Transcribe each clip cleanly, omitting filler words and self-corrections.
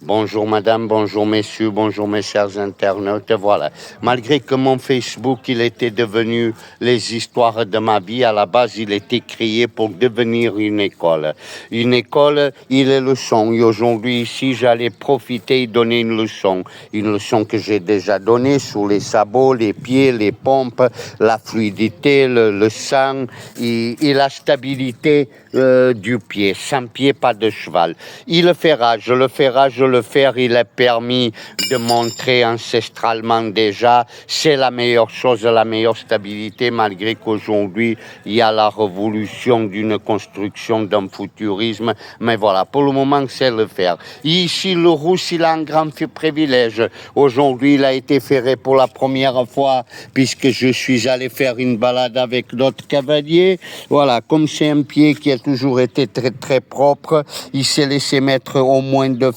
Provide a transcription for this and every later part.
Bonjour madame, bonjour messieurs, bonjour mes chers internautes. Voilà, malgré que mon Facebook, il était devenu les histoires de ma vie, à la base, il était créé pour devenir une école. Une école, il est leçon. Et aujourd'hui, ici, j'allais profiter et donner une leçon. Une leçon que j'ai déjà donnée sur les sabots, les pieds, les pompes, la fluidité, le sang et la stabilité du pied. Sans pied, pas de cheval. Il le fera, je le ferai, le faire, il est permis de montrer ancestralement déjà, c'est la meilleure chose, la meilleure stabilité, malgré qu'aujourd'hui, il y a la révolution d'une construction, d'un futurisme, mais voilà, pour le moment, c'est le faire. Ici, le Rousse, il a un grand privilège. Aujourd'hui, il a été ferré pour la première fois, puisque je suis allé faire une balade avec d'autres cavaliers. Voilà, comme c'est un pied qui a toujours été très, très propre, il s'est laissé mettre au moins de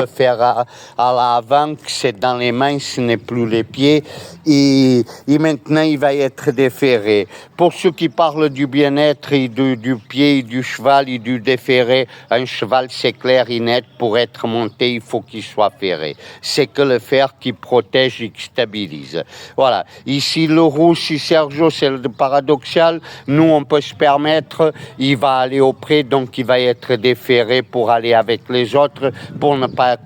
fer à l'avant, que c'est dans les mains, ce n'est plus les pieds, et maintenant il va être déferré. Pour ceux qui parlent du bien-être et du pied et du cheval et du déferré, un cheval c'est clair et net, pour être monté il faut qu'il soit ferré. C'est que le fer qui protège et qui stabilise. Voilà, ici le rouge, si Sergio c'est le paradoxal, nous on peut se permettre, il va aller au pré, donc il va être déferré pour aller avec les autres, pour ne pas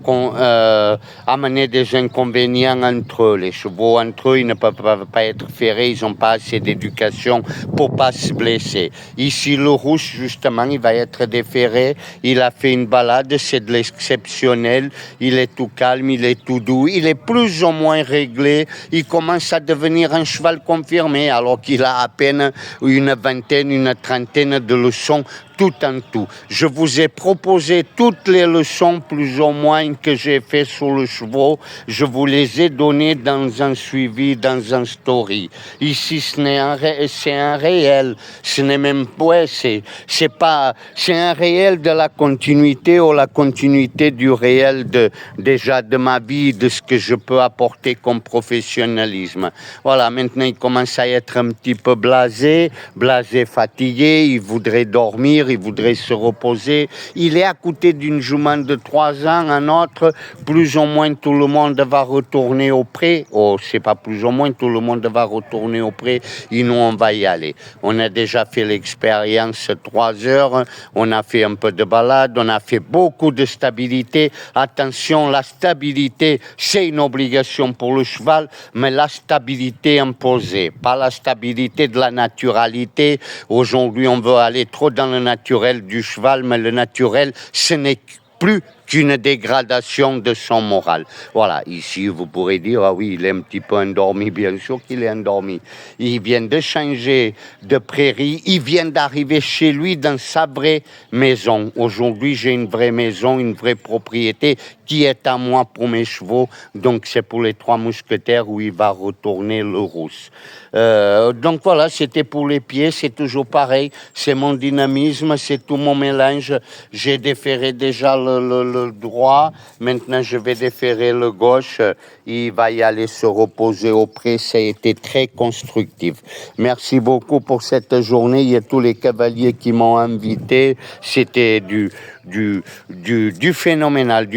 amener des inconvénients entre eux. Les chevaux entre eux, ils ne peuvent pas être ferrés, ils n'ont pas assez d'éducation pour pas se blesser. Ici, le rouge, justement, il va être déferré, il a fait une balade, c'est de l'exceptionnel, il est tout calme, il est tout doux, il est plus ou moins réglé, il commence à devenir un cheval confirmé, alors qu'il a à peine une vingtaine, une trentaine de leçons tout en tout. Je vous ai proposé toutes les leçons plus ou moins que j'ai fait sur le cheval. Je vous les ai données dans un suivi, dans un story. Ici, c'est un réel. Ce n'est même pas, c'est un réel de la continuité ou la continuité du réel déjà de ma vie, de ce que je peux apporter comme professionnalisme. Voilà, maintenant il commence à être un petit peu blasé, fatigué, il voudrait dormir, il voudrait se reposer. Il est à côté d'une jument de 3 ans, un autre, plus ou moins tout le monde va retourner au pré. Oh, c'est pas plus ou moins, tout le monde va retourner au pré et nous on va y aller. On a déjà fait l'expérience 3 heures, on a fait un peu de balade, on a fait beaucoup de stabilité. Attention, la stabilité, c'est une obligation pour le cheval, mais la stabilité imposée, pas la stabilité de la naturalité. Aujourd'hui, on veut aller trop dans le naturel du cheval, mais le naturel, ce n'est plus qu'une dégradation de son moral. Voilà, ici vous pourrez dire, ah oui, il est un petit peu endormi, bien sûr qu'il est endormi. Il vient de changer de prairie, il vient d'arriver chez lui dans sa vraie maison. Aujourd'hui, j'ai une vraie maison, une vraie propriété qui est à moi pour mes chevaux, donc c'est pour les 3 mousquetaires où il va retourner le rousse. Donc voilà, c'était pour les pieds, c'est toujours pareil, c'est mon dynamisme, c'est tout mon mélange. J'ai déferré déjà le droit, maintenant je vais déferrer le gauche, il va y aller se reposer au pré, ça a été très constructif. Merci beaucoup pour cette journée, il y a tous les cavaliers qui m'ont invité, c'était du phénoménal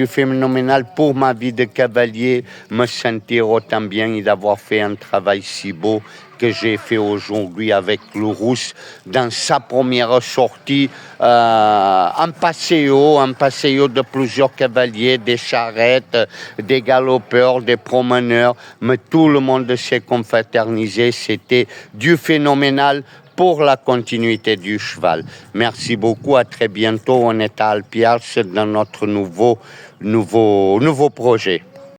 pour ma vie de cavalier, me sentir autant bien et d'avoir fait un travail si beau que j'ai fait aujourd'hui avec le rousse dans sa première sortie en passéo de plusieurs cavaliers, des charrettes, des galopeurs, des promeneurs, mais tout le monde s'est confraternisé, c'était du phénoménal pour la continuité du cheval. Merci beaucoup, à très bientôt, on est à Alpiars dans notre nouveau projet.